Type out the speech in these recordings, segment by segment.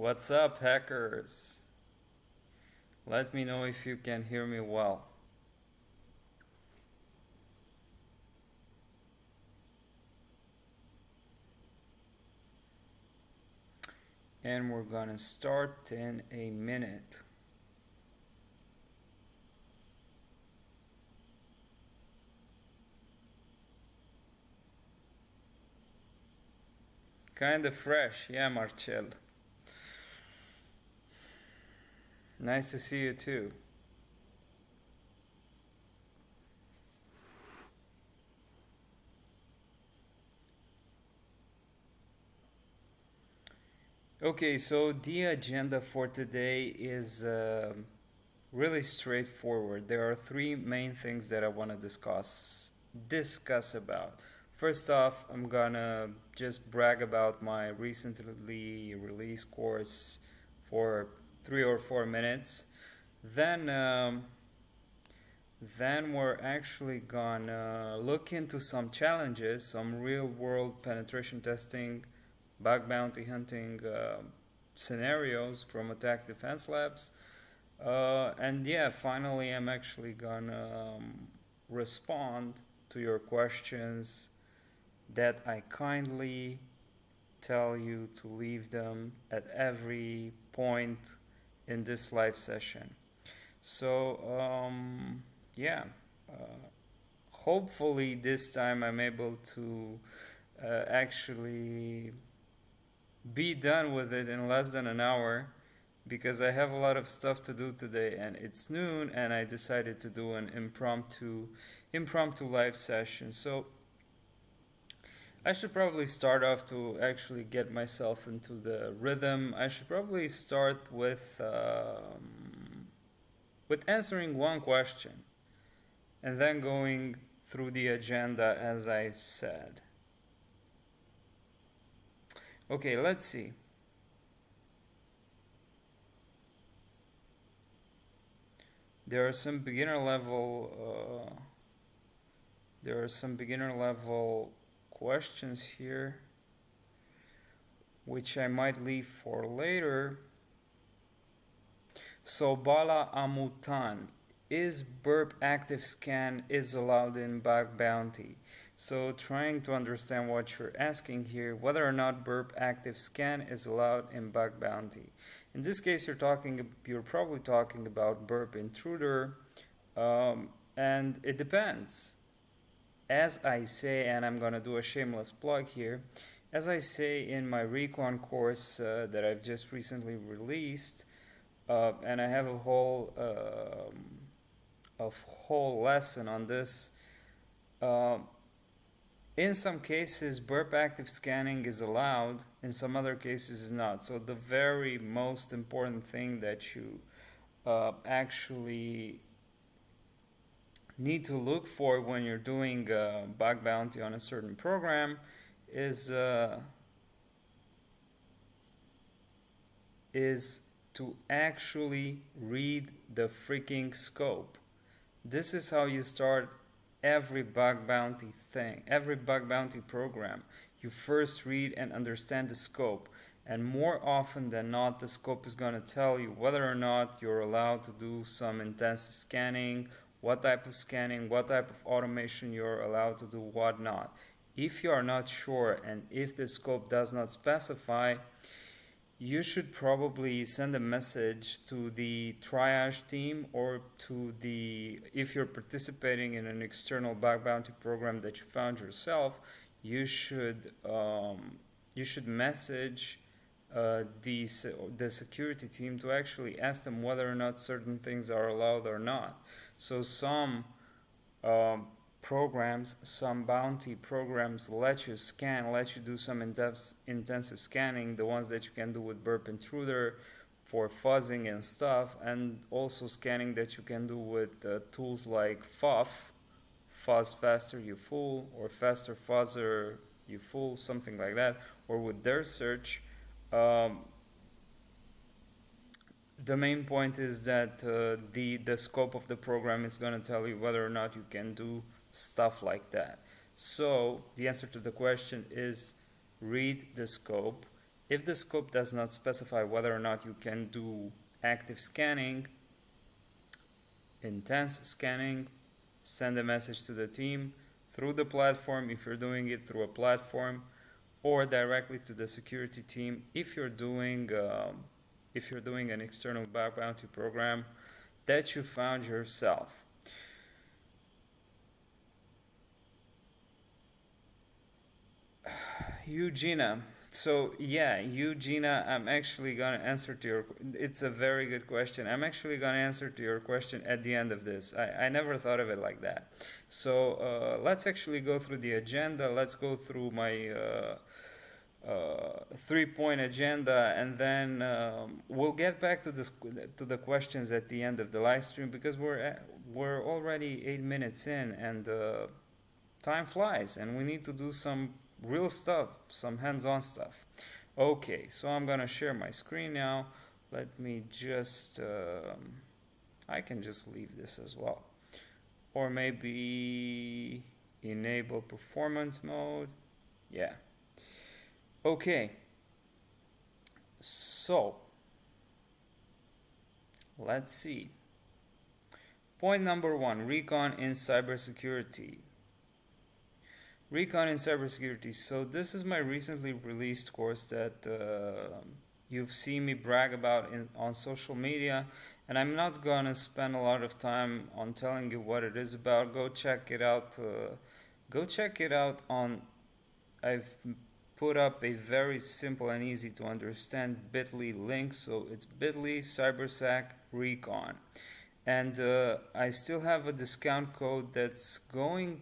What's up, hackers? Let me know if you can hear me well. And we're gonna start in a minute. Kinda fresh, yeah, Marcel. Nice to see you too. Okay, so the agenda for today is really straightforward. There are three main things that I want to discuss about. First off, I'm gonna just brag about my recently released course for 3 or 4 minutes. Then, um, then we're actually gonna look into some challenges, some real world penetration testing, bug bounty hunting scenarios from attack defense labs. And yeah, finally, I'm actually gonna respond to your questions that I kindly tell you to leave them at every point in this live session. So, yeah, uh, hopefully, this time I'm able to actually be done with it in less than an hour because I have a lot of stuff to do today and it's noon and I decided to do an impromptu live session. So I should probably start off to actually get myself into the rhythm. I should probably start with answering one question and then going through the agenda as I've said. Okay, let's see. There are some beginner level questions here which I might leave for later. So Bala Amutan, is burp active scan is allowed in bug bounty? So trying to understand what you're asking here, whether or not burp active scan is allowed in bug bounty. In this case, you're probably talking about burp intruder, and it depends. As I say, and I'm gonna do a shameless plug here, as I say in my Recon course that I've just recently released, and I have a whole lesson on this. Uh, in some cases, burp active scanning is allowed. In some other cases, is not. So the very most important thing that you actually need to look for when you're doing bug bounty on a certain program is uh, is to actually read the freaking scope. This is how you start every bug bounty thing, every bug bounty program. You first read and understand the scope. And more often than not, the scope is going to tell you whether or not you're allowed to do some intensive scanning, what type of scanning, what type of automation you're allowed to do, what not. If you are not sure and if the scope does not specify, you should probably send a message to the triage team or to the, if you're participating in an external bug bounty program that you found yourself, you should message the security team to actually ask them whether or not certain things are allowed or not. So some um, programs, some bounty programs let you scan, let you do some intensive scanning, the ones that you can do with burp intruder for fuzzing and stuff, and also scanning that you can do with tools like fuzz faster you fool, or faster fuzzer you fool, something like that, or with their search. Um, the main point is that the scope of the program is going to tell you whether or not you can do stuff like that. So the answer to the question is read the scope. If the scope does not specify whether or not you can do active scanning, intense scanning, send a message to the team through the platform if you're doing it through a platform, or directly to the security team if you're doing an external bug bounty program that you found yourself. Eugenia. So yeah, Eugenia, I'm actually gonna answer to your. It's a very good question. I'm actually gonna answer to your question at the end of this. I never thought of it like that. So let's actually go through the agenda. Let's go through my 3-point agenda, and then we'll get back to the questions at the end of the live stream, because we're already 8 minutes in, and time flies, and we need to do some real stuff, some hands-on stuff. Okay, so I'm gonna share my screen now. Let me just I can just leave this as well, or maybe enable performance mode. Yeah. Okay, so let's see. Point number 1, Recon in cybersecurity. Recon in cybersecurity. So this is my recently released course that you've seen me brag about on social media, and I'm not gonna spend a lot of time on telling you what it is about. Go check it out. On. I've put up a very simple and easy to understand bit.ly link. So it's bit.ly cybersec recon. And I still have a discount code that's probably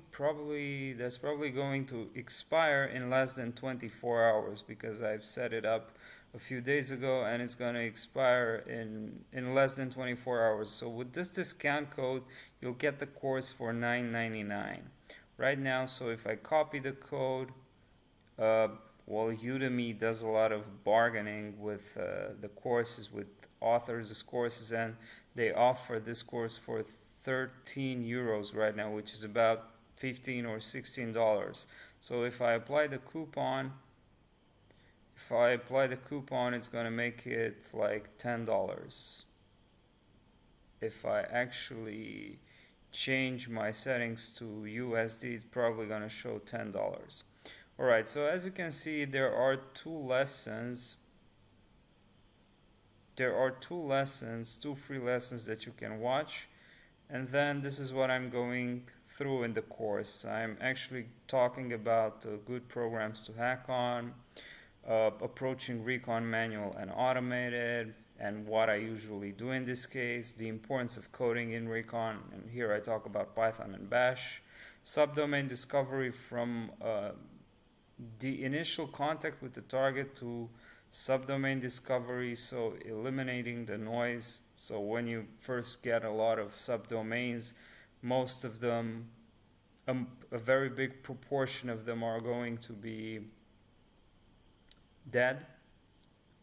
going to expire in less than 24 hours, because I've set it up a few days ago, and it's going to expire in less than 24 hours. So with this discount code, you'll get the course for $9.99 right now. So if I copy the code, Udemy does a lot of bargaining with the courses, with authors of courses, and they offer this course for 13 euros right now, which is about $15 or $16. So if I apply the coupon, it's going to make it like $10. If I actually change my settings to USD, it's probably going to show $10. Alright, so as you can see, there are two lessons. Two free lessons that you can watch. And then this is what I'm going through in the course. I'm actually talking about good programs to hack on, approaching Recon manual and automated, and what I usually do in this case, the importance of coding in Recon, and here I talk about Python and Bash, subdomain discovery from the initial contact with the target to subdomain discovery, so eliminating the noise. So when you first get a lot of subdomains, most of them, a very big proportion of them are going to be dead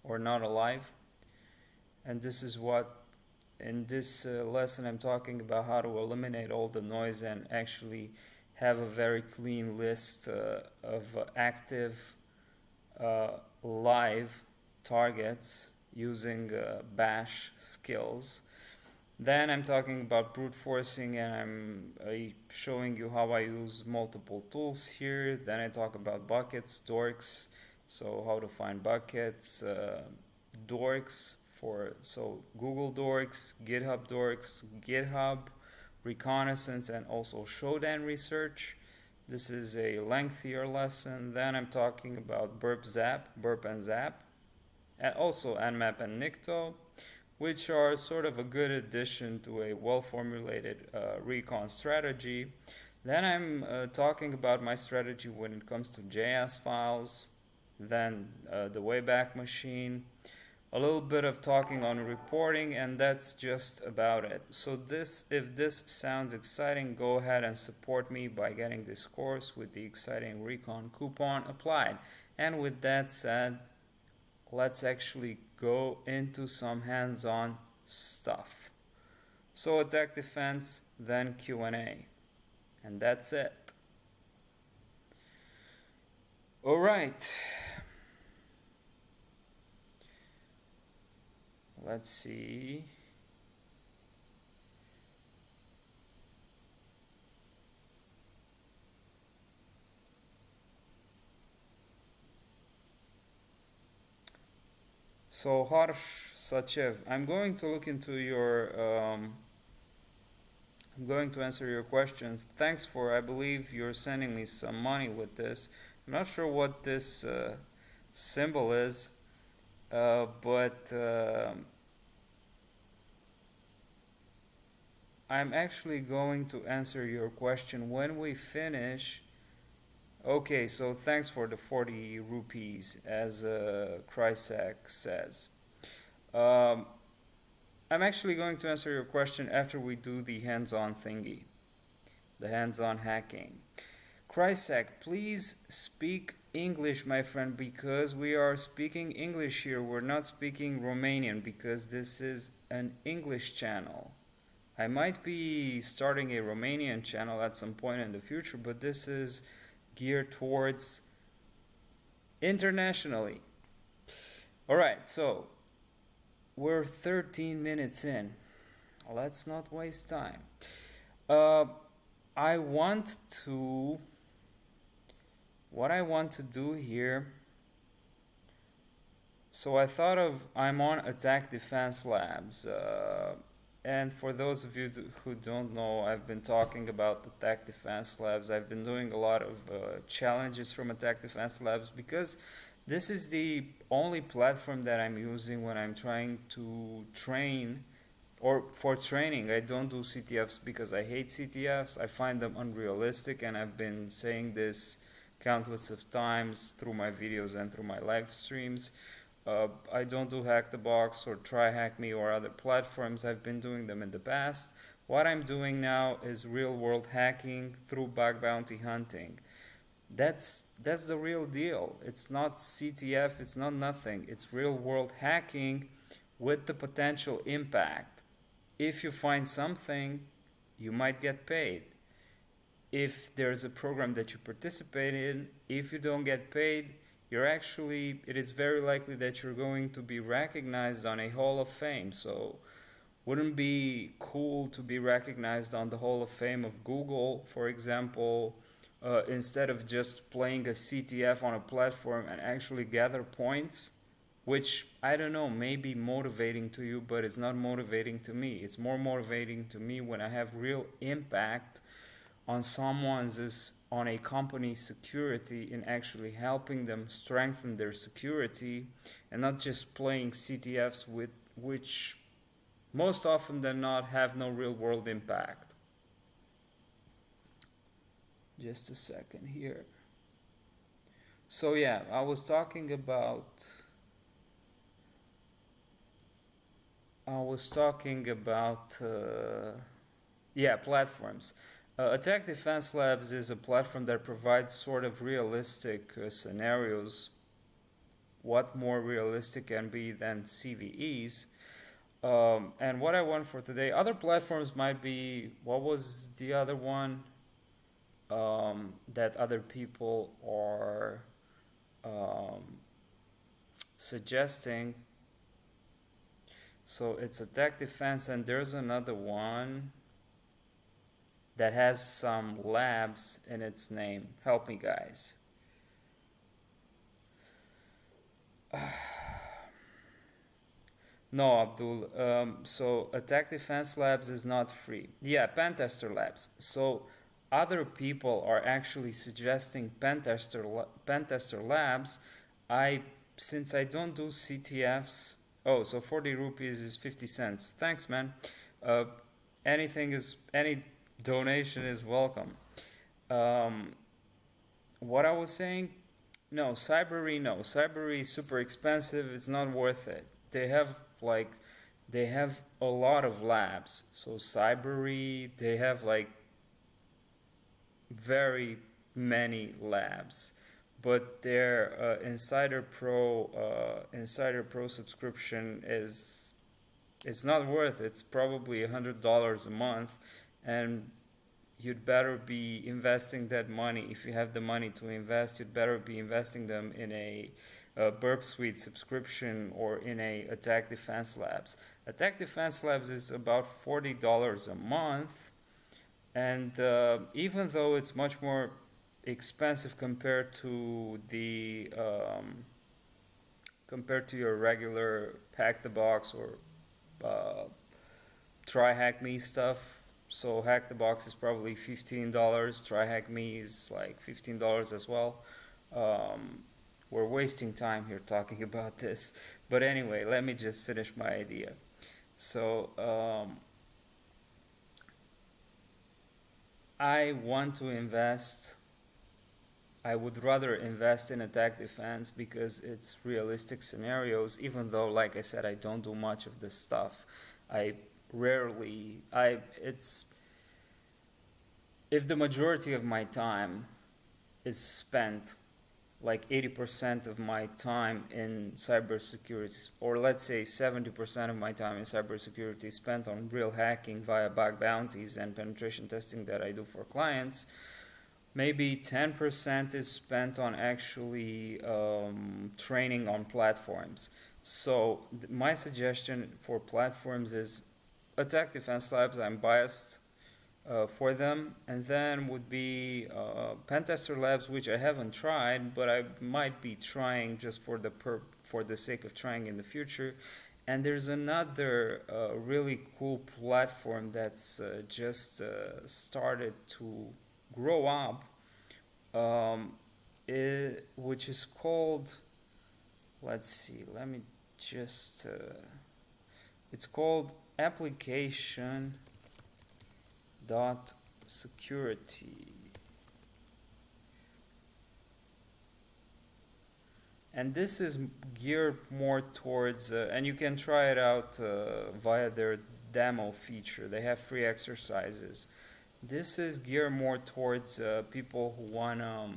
or not alive. And this is what, in this lesson, I'm talking about how to eliminate all the noise and actually have a very clean list of active live targets using bash skills. Then I'm talking about brute forcing, and I'm showing you how I use multiple tools here. Then I talk about buckets, dorks, so how to find buckets, dorks so Google dorks, GitHub, reconnaissance, and also Shodan research. This is a lengthier lesson. Then I'm talking about burp and zap, and also nmap and nicto, which are sort of a good addition to a well-formulated recon strategy. Then I'm talking about my strategy when it comes to JS files, then the Wayback Machine, a little bit of talking on reporting, and that's just about it. So if this sounds exciting, go ahead and support me by getting this course with the exciting Recon coupon applied. And with that said, let's actually go into some hands-on stuff. So attack defense, then Q&A, and that's it. All right. Let's see. So Harsh Sachev, I'm going to answer your questions. Thanks for, I believe you're sending me some money with this. I'm not sure what this symbol is, but I'm actually going to answer your question when we finish. Okay, so thanks for the 40 rupees, as Krysak says. Um, I'm actually going to answer your question after we do the hands on thingy, the hands on hacking. Krysak, please speak English, my friend, because we are speaking English here. We're not speaking Romanian because this is an English channel. I might be starting a Romanian channel at some point in the future, but this is geared towards internationally. All right, so we're 13 minutes in. Let's not waste time. Uh, I want to. What I want to do here. So I thought of. I'm on Attack Defense Labs. And for those of you who don't know, I've been talking about Attack Defense Labs. I've been doing a lot of challenges from Attack Defense Labs because this is the only platform that I'm using when I'm trying to train or for training. I don't do CTFs because I hate CTFs. I find them unrealistic, and I've been saying this countless of times through my videos and through my live streams. I don't do Hack the Box or Try Hack Me or other platforms. I've been doing them in the past. What I'm doing now is real world hacking through bug bounty hunting. That's the real deal. It's not CTF, it's not nothing. It's real world hacking with the potential impact. If you find something, you might get paid. If there's a program that you participate in, if you don't get paid, it is very likely that you're going to be recognized on a Hall of Fame. So, wouldn't be cool to be recognized on the Hall of Fame of Google, for example, instead of just playing a CTF on a platform and actually gather points, which I don't know, may be motivating to you, but it's not motivating to me. It's more motivating to me when I have real impact on on a company's security in actually helping them strengthen their security and not just playing CTFs with which most often than not have no real world impact. Just a second here. So yeah, I was talking about platforms. Attack Defense Labs is a platform that provides sort of realistic scenarios. What more realistic can be than CVEs? And what I want for today, other platforms might be, what was the other one that other people are suggesting? So it's Attack Defense, and there's another one that has some labs in its name. Help me, guys. No, Abdul. So Attack Defense Labs is not free. Yeah, Pentester Labs. So other people are actually suggesting Pentester Labs. I Since I don't do CTFs. Oh, so 40 rupees is 50 cents. Thanks, man. Uh, any donation is welcome. Um, what I was saying, no, Cybery is super expensive. It's not worth it. They have a lot of labs. So Cybery, they have like very many labs, but their Insider Pro subscription is it's not worth it. It's probably $100 a month, and you'd better be investing that money. If you have the money to invest, you'd better be investing them in a Burp Suite subscription or in a Attack Defense Labs. Attack Defense Labs is about $40 a month, and even though it's much more expensive compared to your regular Hack the Box or uh, Try Hack Me stuff. So Hack the Box is probably $15. Try Hack Me is like $15 as well. Um, we're wasting time here talking about this, but anyway, let me just finish my idea. So I want to invest. I would rather invest in attack defense because it's realistic scenarios. Even though, like I said, I don't do much of this stuff. I rarely. I it's if the majority of my time is spent, like 80% of my time in cybersecurity, or let's say 70% of my time in cybersecurity spent on real hacking via bug bounties and penetration testing that I do for clients. Maybe 10% is spent on actually training on platforms. So my suggestion for platforms is Attack Defense Labs. I'm biased for them, and then would be Pentester Labs, which I haven't tried, but I might be trying just for the sake of trying in the future. And there's another really cool platform that's just started to grow up, um, which is called. Let's see. Let me just. It's called Application dot security, and this is geared more towards and you can try it out via their demo feature. They have free exercises. This is geared more towards people who want to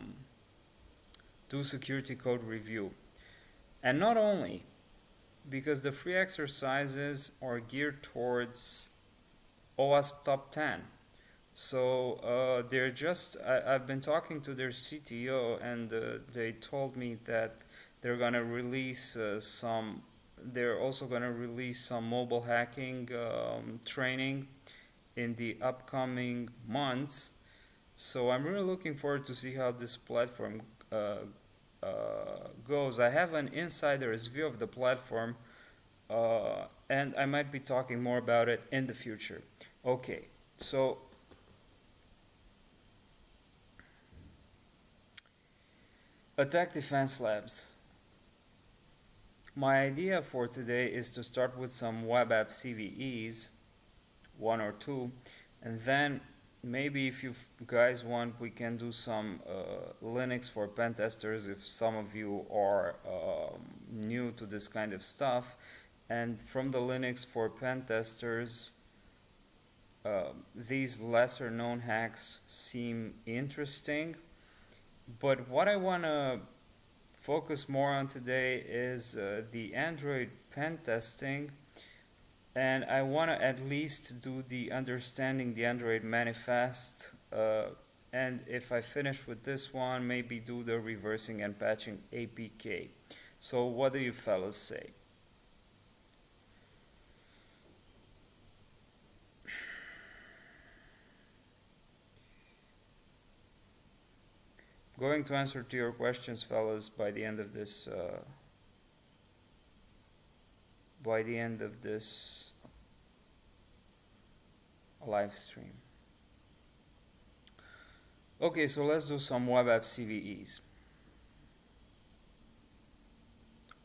do security code review, and not only because the free exercises are geared towards OWASP top 10. So I've been talking to their CTO, and they told me that they're gonna release they're also gonna release some mobile hacking training in the upcoming months. So I'm really looking forward to see how this platform goes. I have an insider's view of the platform, and I might be talking more about it in the future. Okay, so Attack Defense Labs. My idea for today is to start with some web app CVEs, one or two, and then maybe if you guys want, we can do some Linux for pen testers if some of you are new to this kind of stuff. And from the Linux for pen testers, these lesser known hacks seem interesting. But what I want to focus more on today is the Android pen testing, and I want to at least do the understanding the Android manifest, and if I finish with this one, maybe do the reversing and patching APK. So what do you fellas say? Going to answer to your questions, fellas, by the end of this live stream. Okay, so let's do some web app CVEs.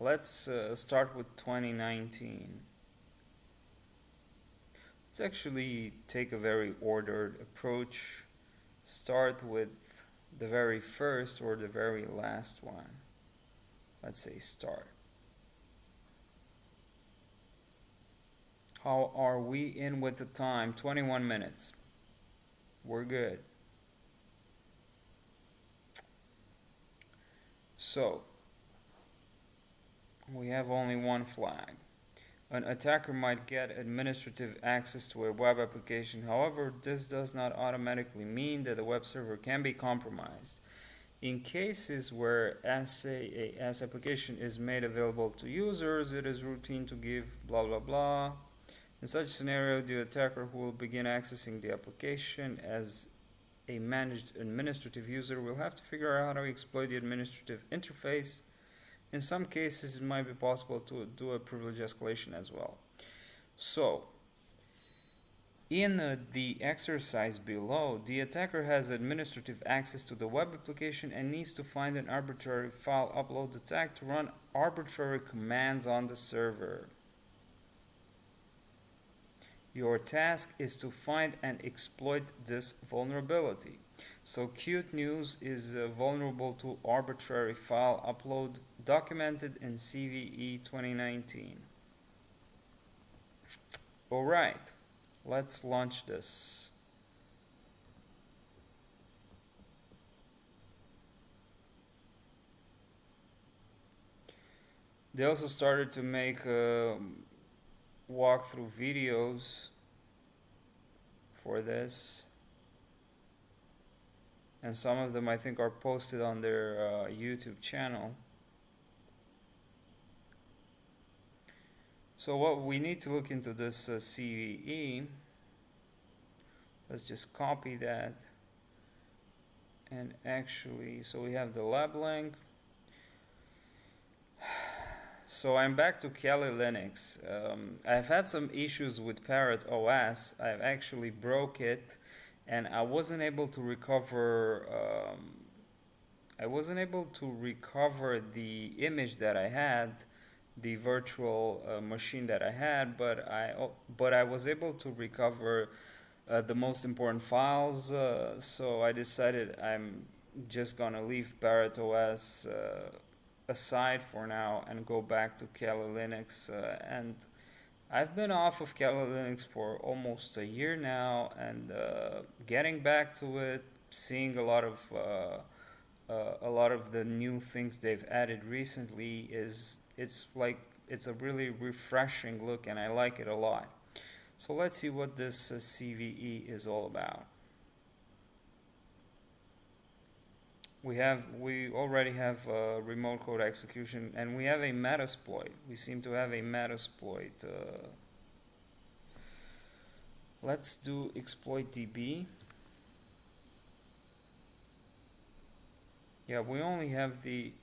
Let's start with 2019. Let's actually take a very ordered approach. Start with the very first or the very last one. Let's say start. How are we in with the time? 21 minutes. We're good. So, we have only one flag. An attacker might get administrative access to a web application. However, this does not automatically mean that the web server can be compromised. In cases where SaaS application is made available to users, it is routine to give blah blah blah. In such scenario, the attacker who will begin accessing the application as a managed administrative user will have to figure out how to exploit the administrative interface. In some cases, it might be possible to do a privilege escalation as well. So, in the exercise below, the attacker has administrative access to the web application and needs to find an arbitrary file upload attack to run arbitrary commands on the server. Your task is to find and exploit this vulnerability. So Qt News is vulnerable to arbitrary file upload documented in CVE 2019. Alright, let's launch this. They also started to make walkthrough videos for this, and some of them I think are posted on their YouTube channel. So what we need to look into this CVE. Let's just copy that, and actually, so we have the lab link. So I'm back to Kali Linux. I've had some issues with Parrot OS. I've actually broke it, and I wasn't able to recover. I wasn't able to recover the image that I had, the virtual machine that I had, but I was able to recover the most important files. So I decided I'm just gonna leave Parrot OS aside for now and go back to Kali Linux, and I've been off of Kali Linux for almost a year now, and getting back to it, seeing a lot of the new things they've added recently it's a really refreshing look, and I like it a lot. So let's see what this CVE is all about. We already have remote code execution, and we have a Metasploit. We seem to have a Metasploit. Let's do exploit DB. Yeah, we only have the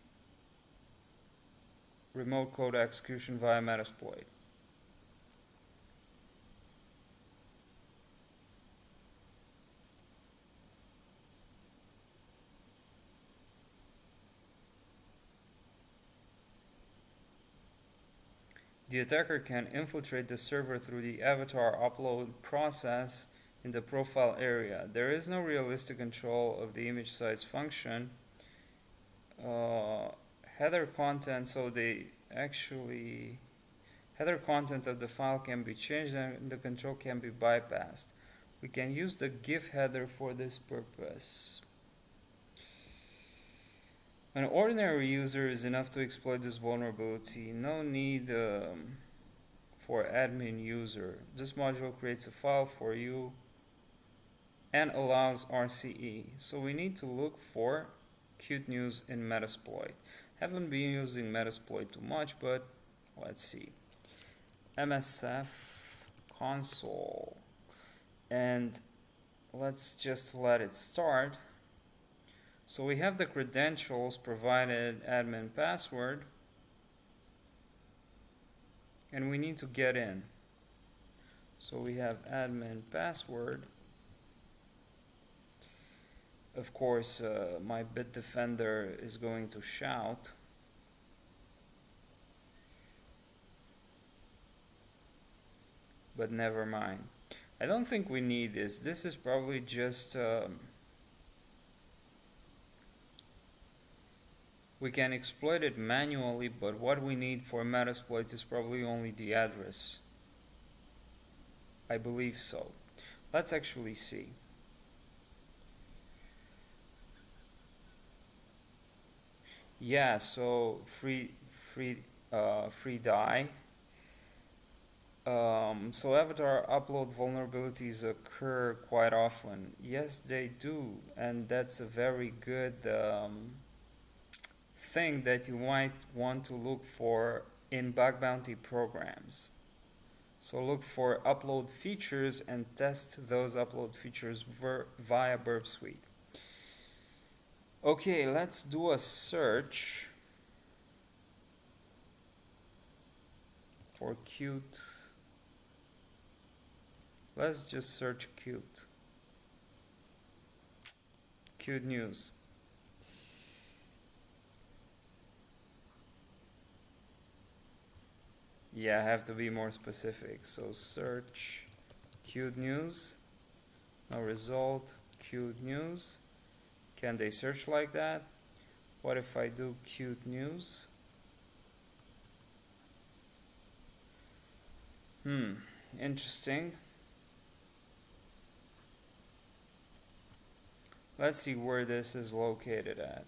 remote code execution via Metasploit. The attacker can infiltrate the server through the avatar upload process in the profile area. There is no realistic control of the image size function. Header content, so header content of the file can be changed and the control can be bypassed. We can use the GIF header for this purpose. An ordinary user is enough to exploit this vulnerability. No need for admin user. This module creates a file for you and allows RCE. So we need to look for Qt News in Metasploit. Haven't been using Metasploit too much, but let's see. MSF console, and let's just let it start. So we have the credentials provided, admin password, and we need to get in. So we have admin password. Of course, my Bitdefender is going to shout. But never mind. I don't think we need this. This is probably just... we can exploit it manually, but what we need for Metasploit is probably only the address. I believe so. Let's actually see. Yeah, so free die. So avatar upload vulnerabilities occur quite often. Yes, they do, and that's a very good thing that you might want to look for in bug bounty programs. So look for upload features and test those upload features via Burp Suite. Okay, let's do a search for cute. Let's just search cute. Cute news. Yeah, I have to be more specific. So search cute news. No result. Cute news. Can they search like that? What if I do cute news? Interesting. Let's see where this is located at.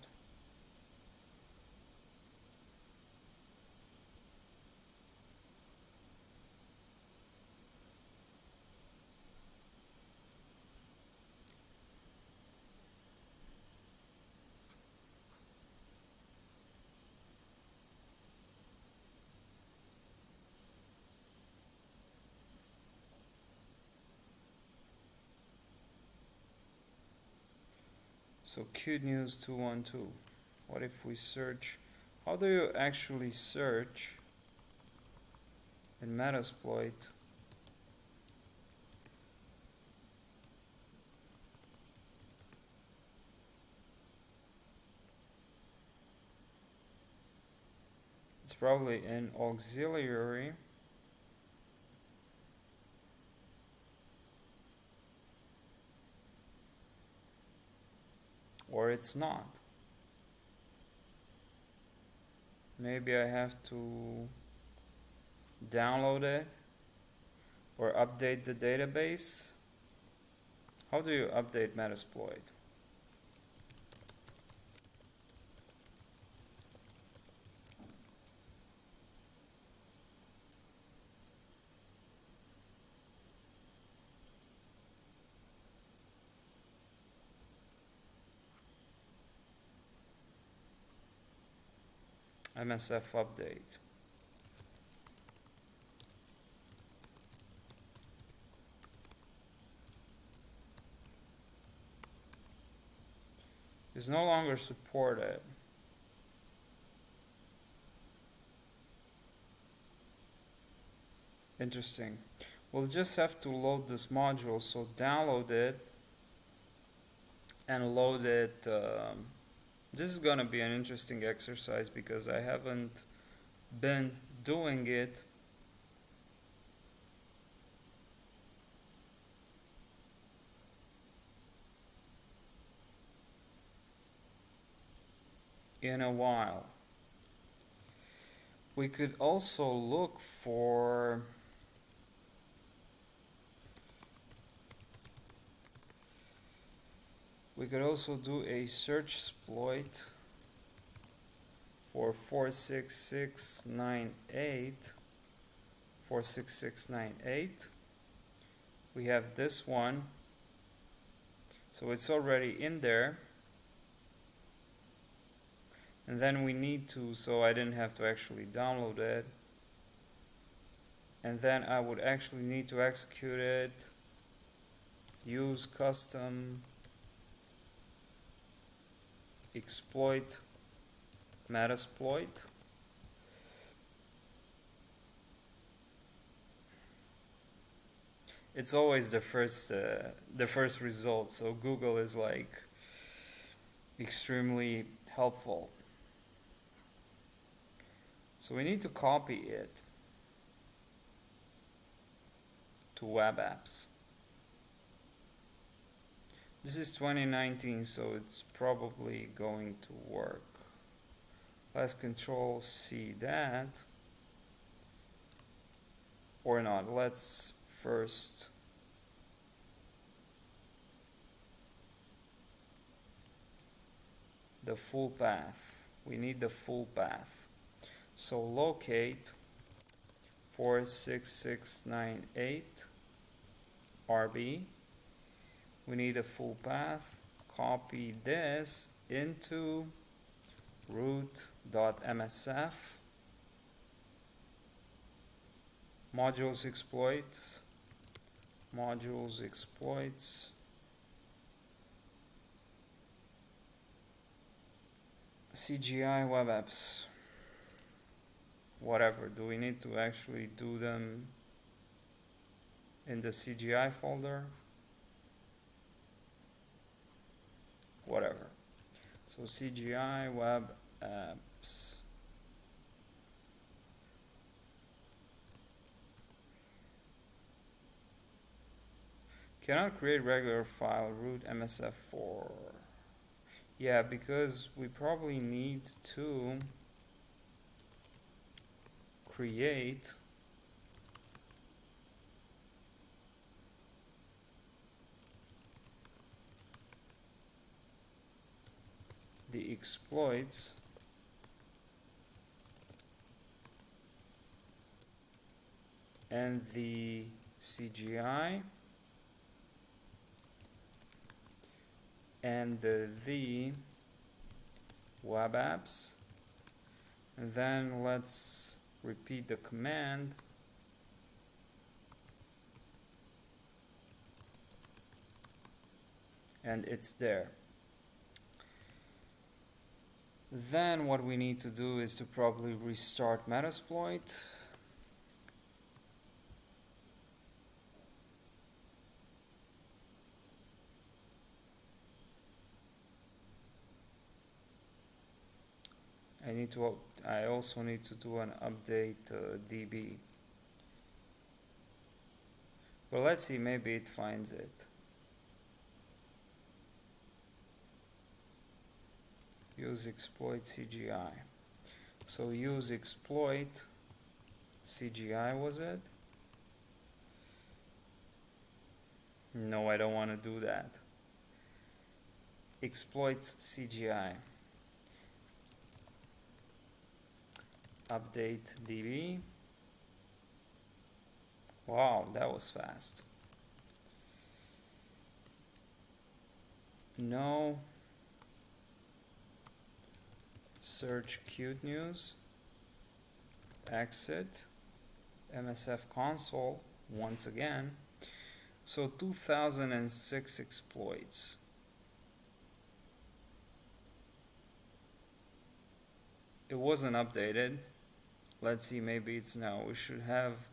So cute news 212. What if we search? How do you actually search in Metasploit? It's probably in auxiliary. Or it's not. Maybe I have to download it or update the database. How do you update Metasploit? MSF update. Is no longer supported. Interesting. We'll just have to load this module, so download it and load it. This is gonna be an interesting exercise because I haven't been doing it in a while. We could also look for we could also do a search exploit for 46698. 46698. We have this one, so it's already in there. And then we need to, so I didn't have to actually download it. And then I would actually need to execute it. Use custom exploit Metasploit. It's always the first result, so Google is like extremely helpful. So we need to copy it to web apps. This is 2019, so it's probably going to work. Let's control C that. Or not. Let's first the full path. We need the full path. So locate 46698 RB. We need a full path. Copy this into root.msf modules exploits CGI web apps. Whatever, do we need to actually do them in the CGI folder? Whatever. So CGI web apps. Cannot create regular file root msf4. Yeah, because we probably need to create the exploits and the CGI and the web apps, and then let's repeat the command and it's there. Then what we need to do is to probably restart Metasploit. I also need to do an update DB. But let's see, maybe it finds it. Use exploit CGI. So use exploit CGI, was it? No, I don't want to do that. Exploits CGI. Update DB. Wow, that was fast. No. Search cute news. Exit. MSF console once again. So 2006 exploits. It wasn't updated. Let's see, maybe it's now. We should have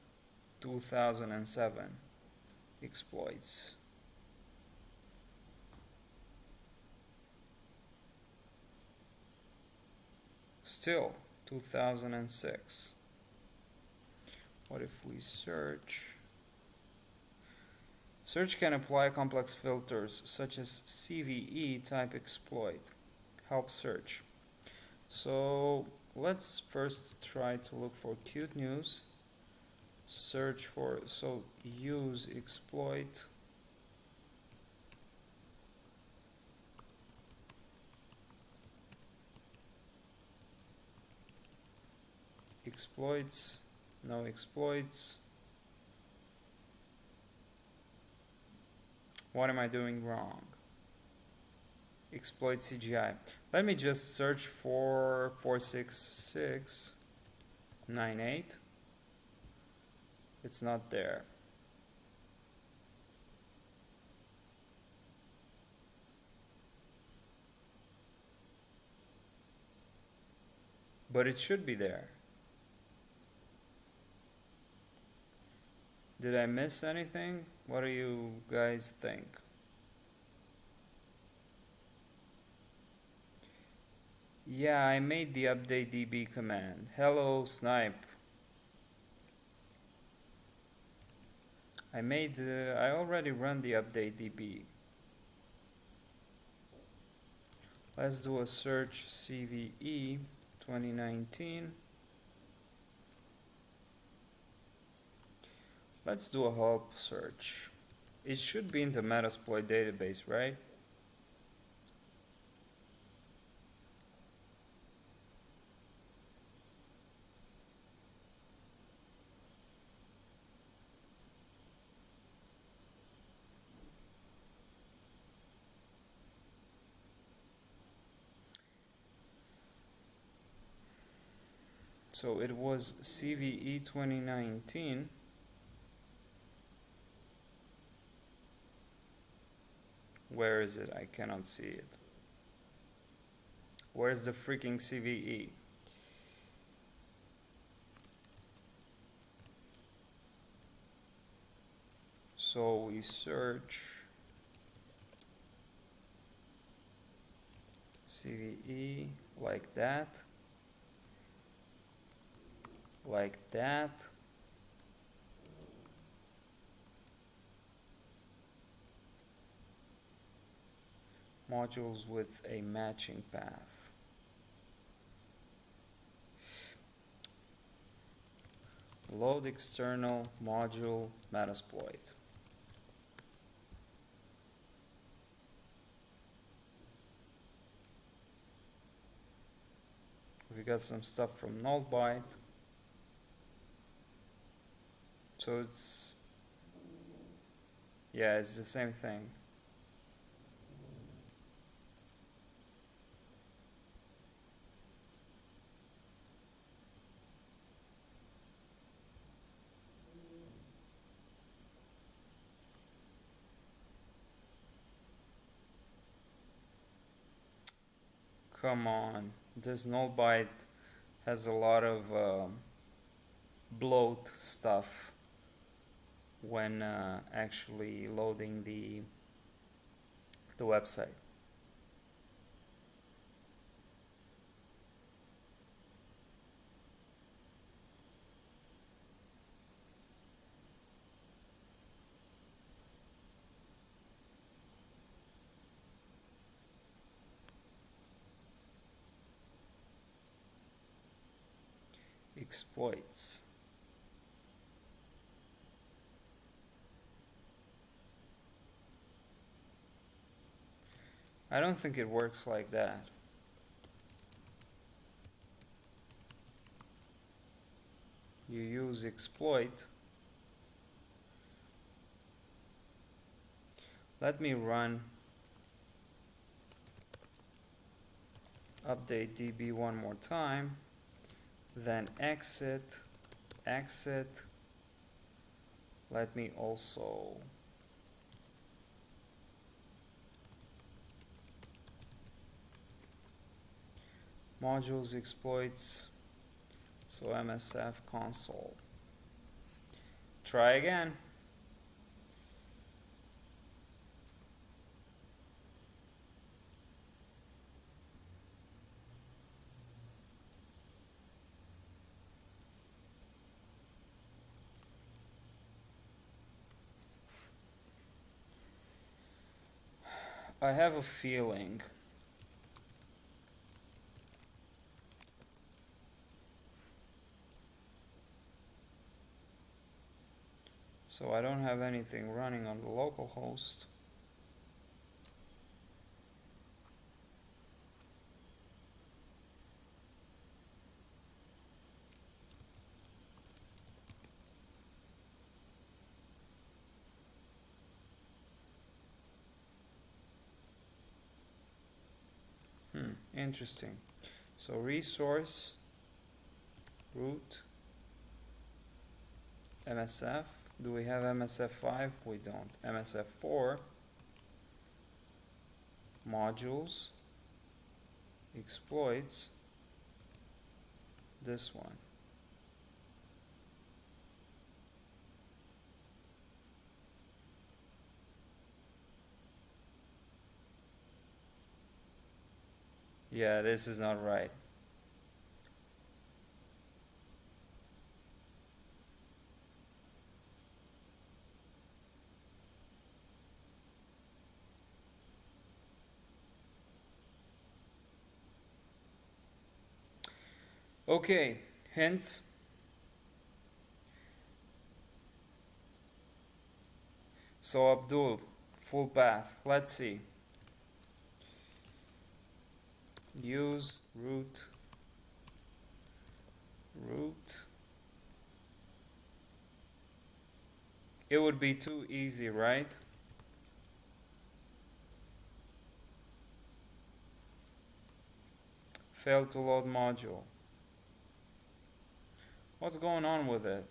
2007 exploits. Still 2006. What if we search? Search can apply complex filters such as CVE type exploit. Help search. So let's first try to look for cute news. Search for, so use exploit. Exploits, no exploits. What am I doing wrong? Exploit CGI. Let me just search for 46698. It's not there. But it should be there. Did I miss anything? What do you guys think? Yeah, I made the update DB command. Hello, Snipe. I already run the update DB. Let's do a search CVE 2019. Let's do a help search. It should be in the Metasploit database, right? So it was CVE 2019. Where is it? I cannot see it. Where's the freaking CVE? So we search CVE like that, like that. Modules with a matching path. Load external module Metasploit. We got some stuff from nullbyte. So it's, yeah, it's the same thing. Come on, this nullbyte has a lot of bloat stuff when actually loading the website. Exploits. I don't think it works like that. You use exploit. Let me run update DB one more time, then exit. Let me also modules exploits, so MSF console. Try again. I have a feeling so I don't have anything running on the local host. Interesting. So resource root MSF. Do we have MSF5? We don't. MSF4 modules exploits this one. Yeah, this is not right. Okay, hence so Abdul, full path. Let's see. Use root. It would be too easy, right? Failed to load module. What's going on with it?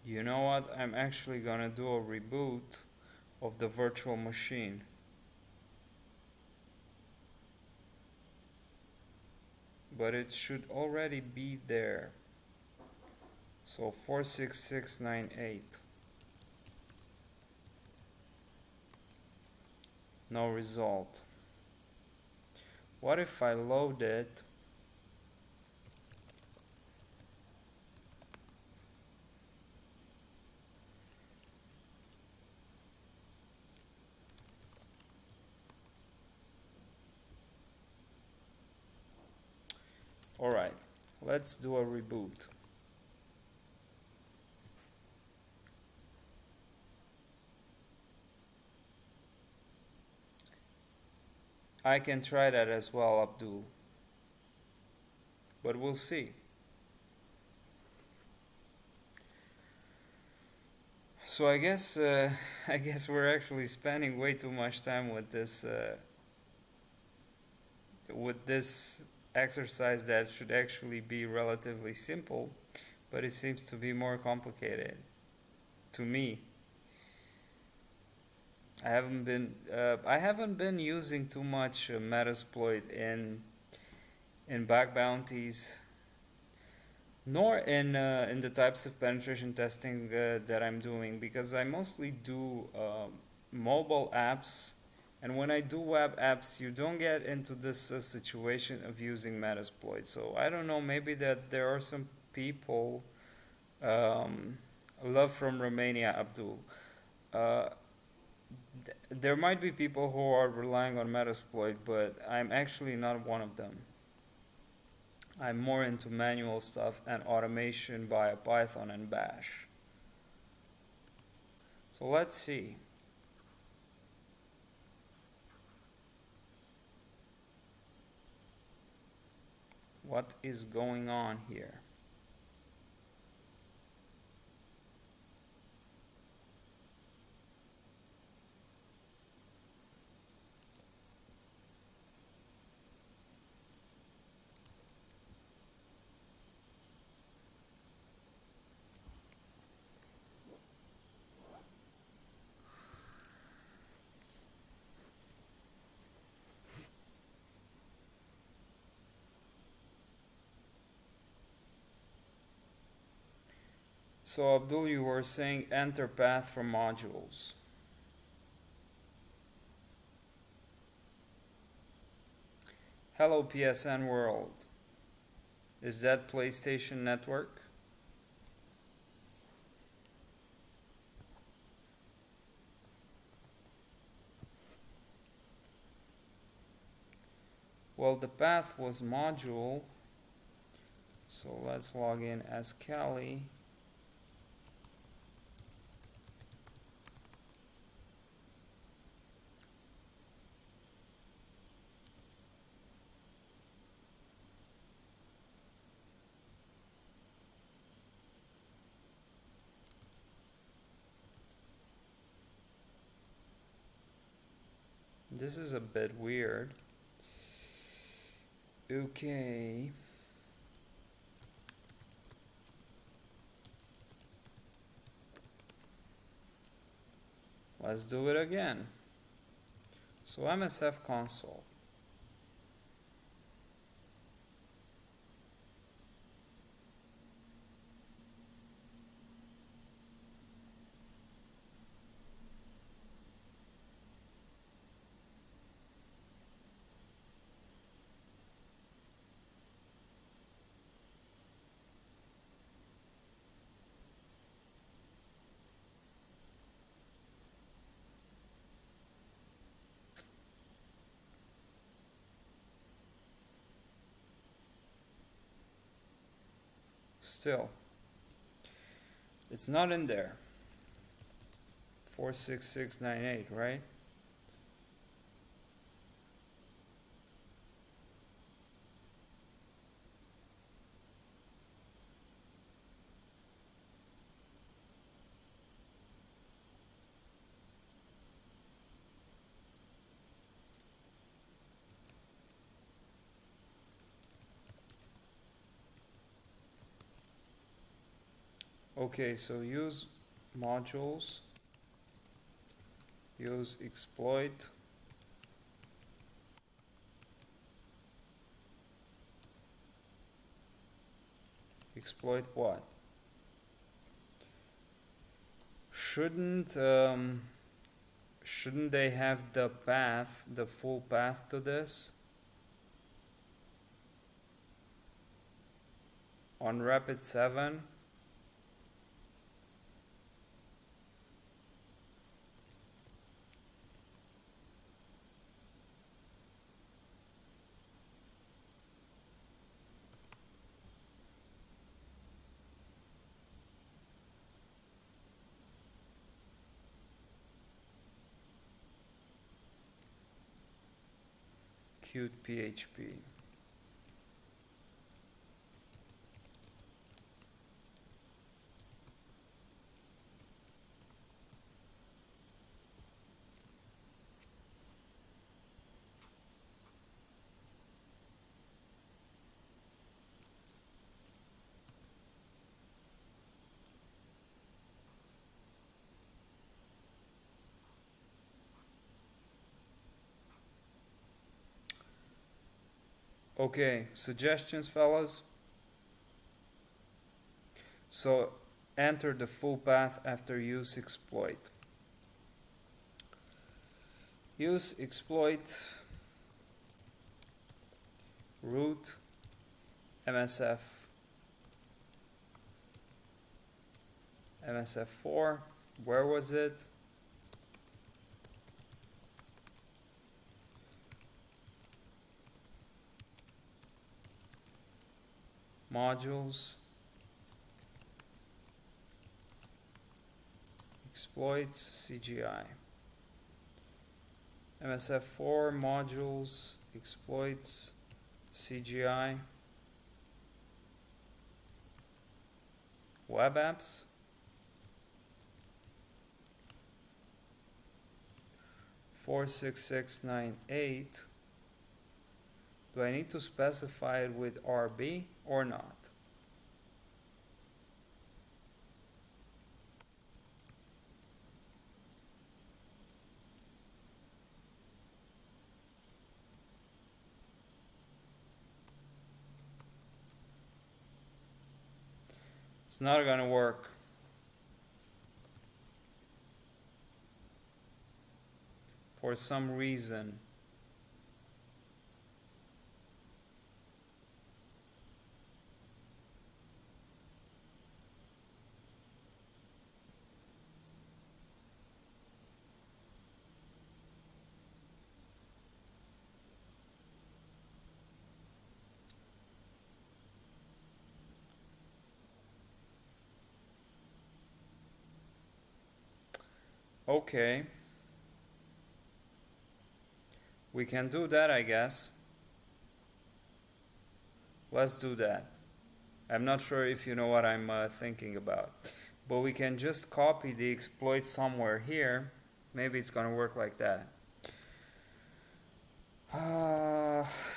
You know what? I'm actually gonna do a reboot of the virtual machine. But it should already be there. So 46698. No result. What if I load it? Alright, let's do a reboot. I can try that as well, Abdul. But we'll see. So I guess I guess we're actually spending way too much time with this exercise that should actually be relatively simple, but it seems to be more complicated to me. I haven't been using too much Metasploit in bug bounties, nor in the types of penetration testing that I'm doing, because I mostly do mobile apps, and when I do web apps, you don't get into this situation of using Metasploit. So I don't know, maybe that there are some people. Um, Love from Romania, Abdul. Uh, there might be people who are relying on Metasploit, but I'm actually not one of them. I'm more into manual stuff and automation via Python and Bash. So let's see. What is going on here? So Abdul, you were saying enter path from modules. Hello PSN world. Is that PlayStation Network? Well, the path was module. So let's log in as Kelly. This is a bit weird. Okay. Let's do it again. So MSF console. Still, it's not in there. 46698, right? Okay, so use modules, use exploit, exploit what? Shouldn't they have the path, the full path to this? On Rapid 7, cute PHP. Okay, suggestions, fellas? So enter the full path after use exploit. Use exploit root MSF MSF4. Where was it? Modules, exploits, CGI. MSF4 modules, exploits, CGI. Web apps. Four six six nine eight. Do I need to specify it with RB or not? It's not gonna work. For some reason. Okay. We can do that, I guess. Let's do that. I'm not sure if you know what I'm thinking about. But we can just copy the exploit somewhere here. Maybe it's gonna work like that.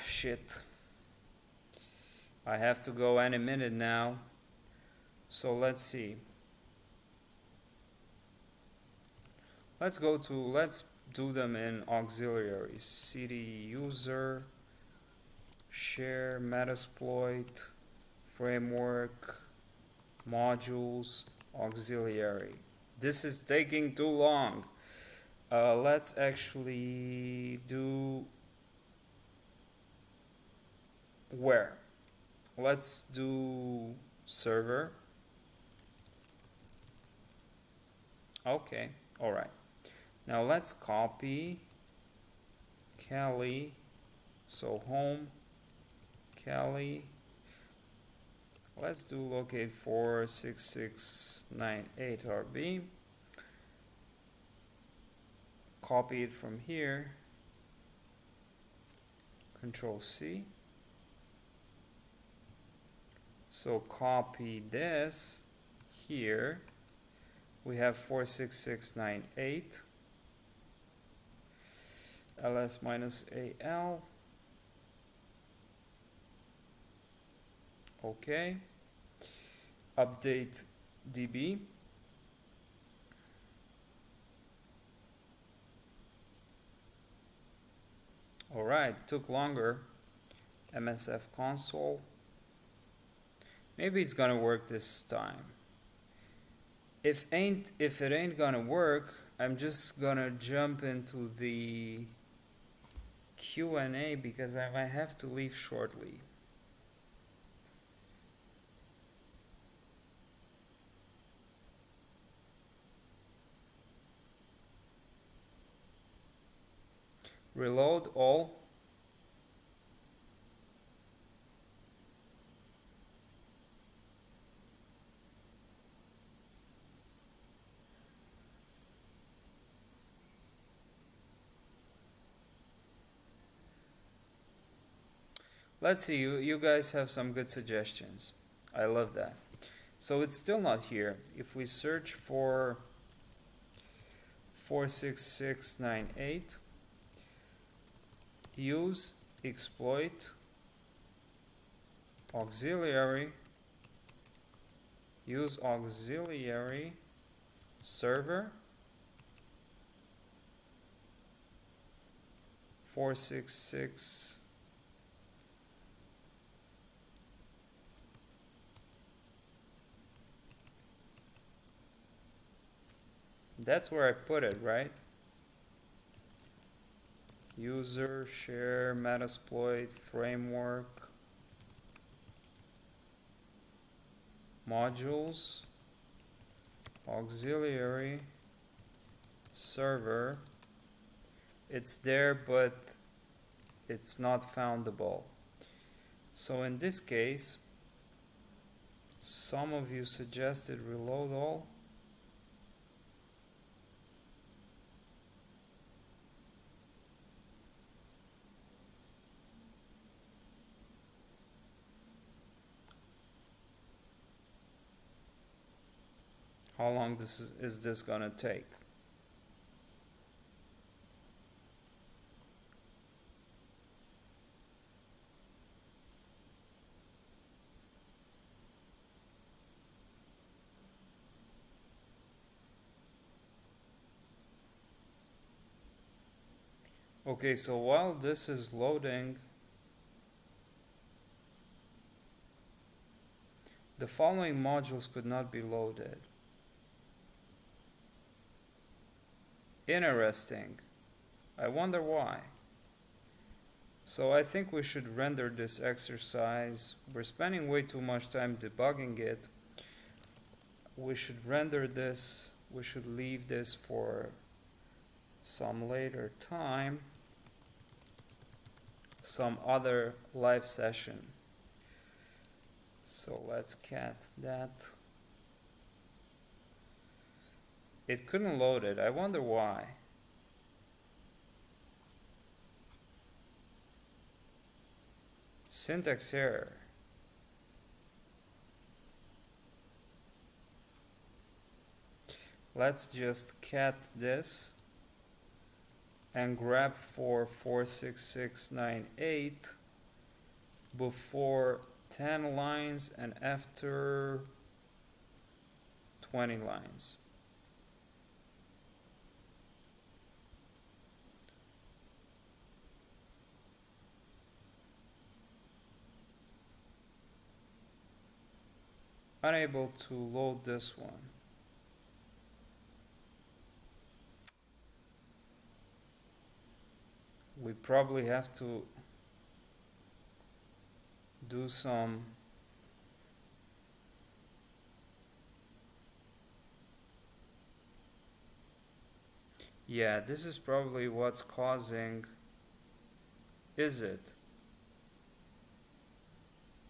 Shit. I have to go any minute now. So let's see. Let's do them in auxiliaries. cd user, share, Metasploit, framework, modules, auxiliary. This is taking too long. Let's actually do where? Let's do server. Okay, all right. Now let's copy Kali. So home, Kali. Let's do locate 46698 RB. Copy it from here. Control C. So copy this here. We have 46698 ls minus al. Okay. Update db. All right, took longer. MSF console. Maybe it's gonna work this time. If it ain't gonna work, I'm just gonna jump into the Q&A because I might have to leave shortly. Reload all. Let's see, you guys have some good suggestions. I love that. So it's still not here. If we search for 46698, use exploit auxiliary, use auxiliary server 466 That's where I put it, right? User, share, Metasploit, framework, modules, auxiliary, server. It's there, but it's not foundable. So in this case, some of you suggested reload all. How long is this gonna take? Okay, so while this is loading, the following modules could not be loaded. Interesting. I wonder why. So I think we should render this exercise. We're spending way too much time debugging it. We should render this. We should leave this for some later time, some other live session. So let's cat that. It couldn't load it. I wonder why. Syntax error. Let's just cat this and grab for 46698 before 10 lines and after 20 lines. Unable to load this one. We probably have to do some this is probably what's causing. Is it?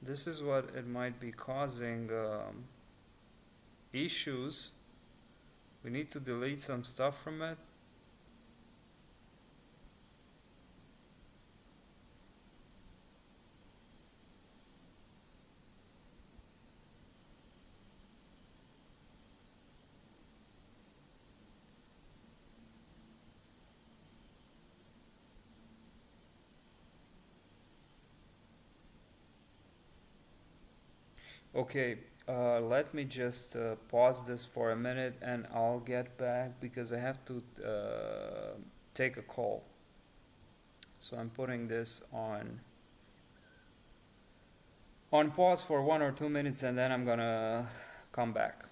This is what it might be causing issues. We need to delete some stuff from it. Okay, let me just pause this for a minute and I'll get back because I have to take a call. So I'm putting this on pause for 1 or 2 minutes and then I'm gonna come back.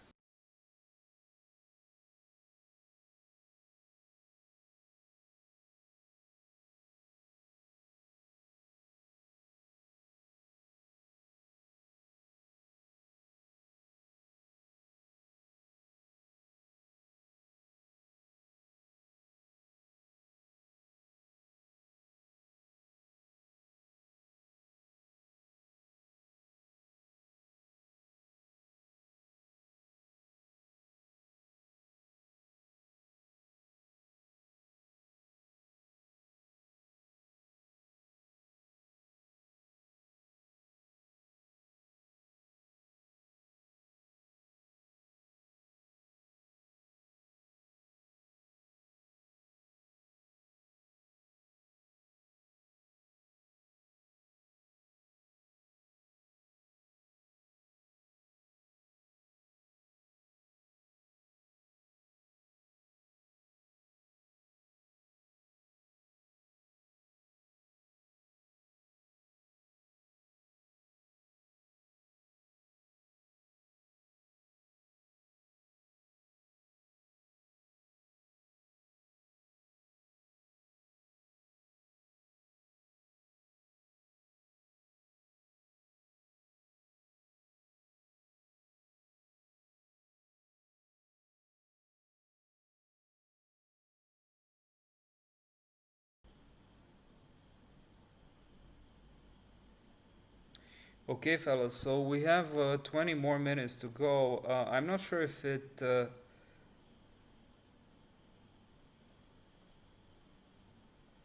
Okay, fellas, so we have 20 more minutes to go. I'm not sure if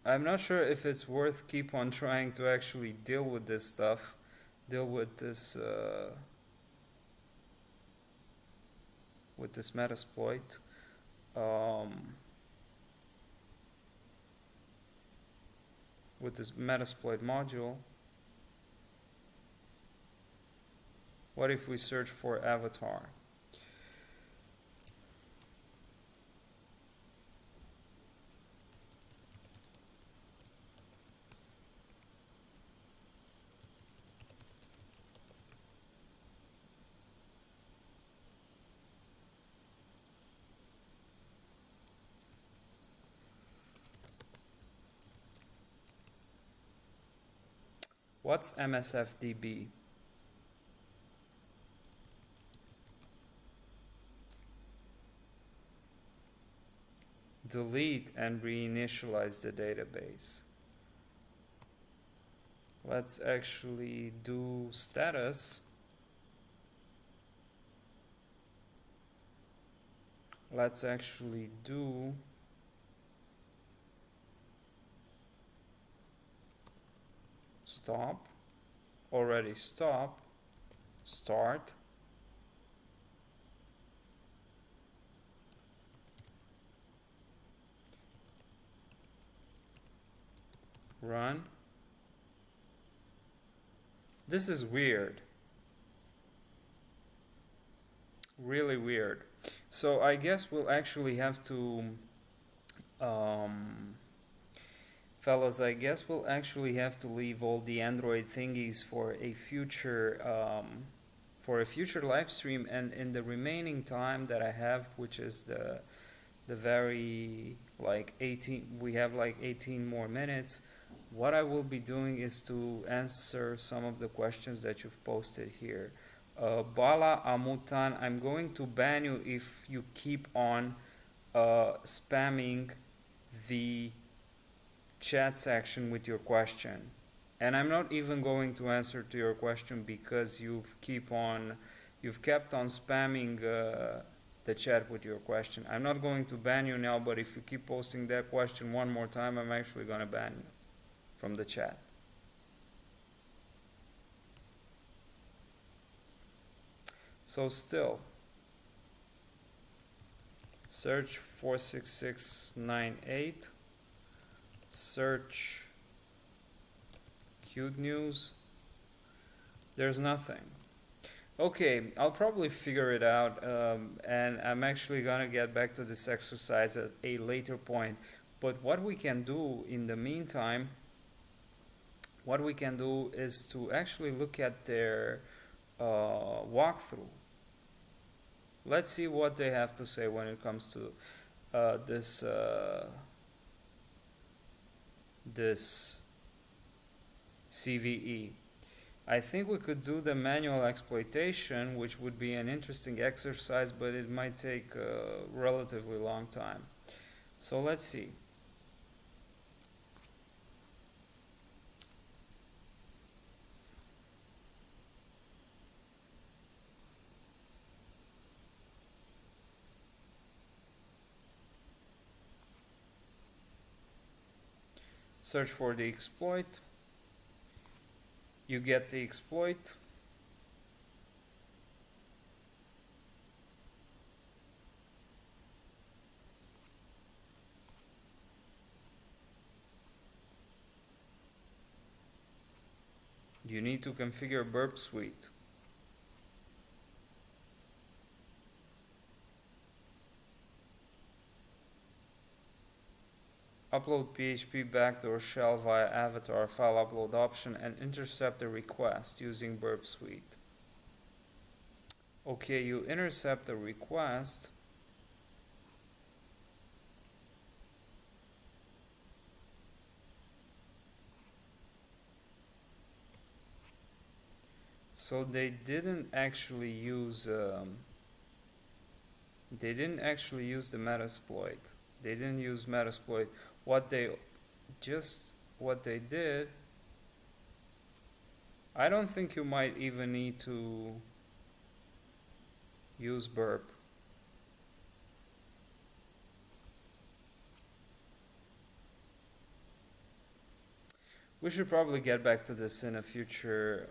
I'm not sure if it's worth keep on trying to actually deal with this stuff, deal with this Metasploit. Um, with this Metasploit module. What if we search for avatar? What's MSFDB? Delete and reinitialize the database. Let's actually do status. Let's actually do stop. Already stop. Start. Run. This is weird. Really weird. So I guess we'll actually have to, um, fellas, I guess we'll actually have to leave all the Android thingies for a future live stream, and in the remaining time that I have, which is the very like 18, we have like 18 more minutes. What I will be doing is to answer some of the questions that you've posted here. Bala Amutan, I'm going to ban you if you keep on spamming the chat section with your question. And I'm not even going to answer to your question because you've kept on spamming the chat with your question. I'm not going to ban you now, but if you keep posting that question one more time, I'm actually gonna ban you from the chat. So still, search 46698, search Qt News, there's nothing. Okay, I'll probably figure it out, and I'm actually gonna get back to this exercise at a later point. But what we can do in the meantime, what we can do is to actually look at their walkthrough. Let's see what they have to say when it comes to this CVE. I think we could do the manual exploitation, which would be an interesting exercise, but it might take a relatively long time. So let's see. Search for the exploit. You get the exploit. You need to configure burp suite. Upload PHP backdoor shell via avatar file upload option and intercept the request using burp suite. Okay, you intercept the request. So they didn't actually use the Metasploit. They didn't use Metasploit. What they did, I don't think you might even need to use burp. We should probably get back to this in a future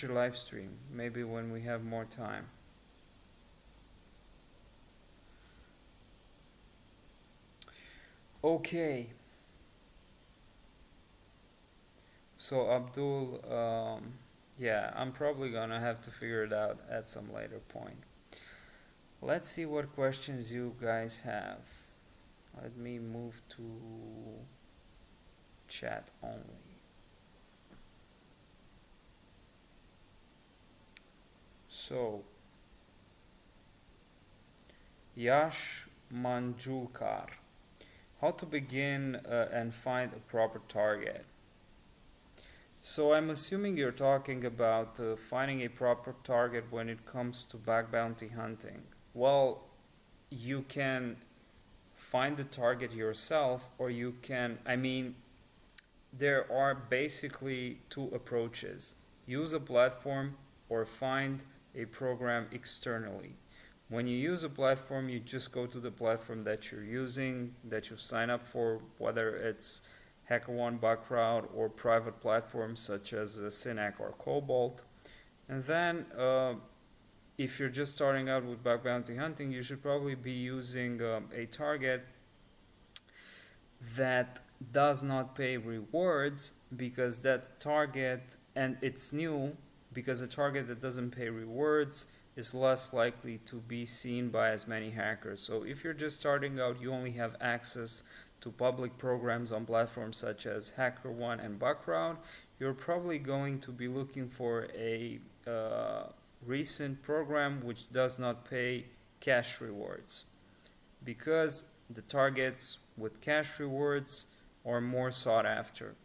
live stream, maybe when we have more time. Okay. So Abdul, yeah, I'm probably gonna have to figure it out at some later point. Let's see what questions you guys have. Let me move to chat only. So, Yash Manjulkar. How to begin and find a proper target. So I'm assuming you're talking about finding a proper target when it comes to bug bounty hunting. Well, you can find the target yourself, or you can, there are basically two approaches. Use a platform or find a program externally. When you use a platform, you just go to the platform that you're using, that you've signed up for, whether it's HackerOne, Bugcrowd, or private platforms such as Synac or Cobalt. And then, if you're just starting out with bug bounty hunting, you should probably be using a target that does not pay rewards, because that target, and it's new, because a target that doesn't pay rewards is less likely to be seen by as many hackers. So if you're just starting out, you only have access to public programs on platforms such as HackerOne and Bugcrowd, you're probably going to be looking for a recent program which does not pay cash rewards, because the targets with cash rewards are more sought after,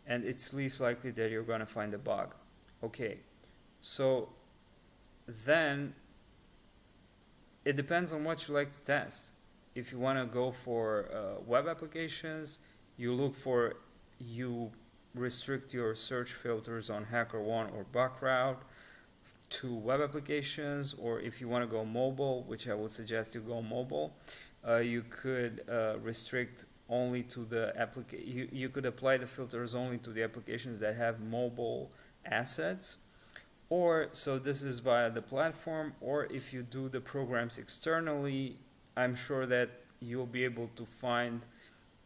and it's least likely that you're going to find a bug. Okay, so then it depends on what you like to test. If you want to go for web applications, you look for you restrict your search filters on HackerOne or Bugcrowd to web applications, or if you want to go mobile, which I would suggest you go mobile, you could restrict only to the you could apply the filters only to the applications that have mobile assets, or so this is via the platform, or if you do the programs externally, I'm sure that you'll be able to find,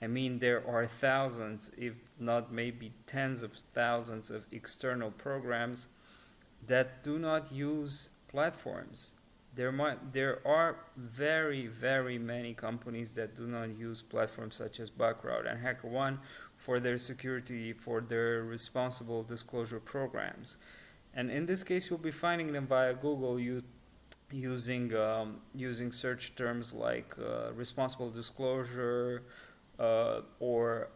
I mean, there are thousands, if not maybe tens of thousands of external programs that do not use platforms. There are very, very many companies that do not use platforms such as Bugcrowd and HackerOne for their security, for their responsible disclosure programs. And in this case, you'll be finding them via Google using search terms like responsible disclosure or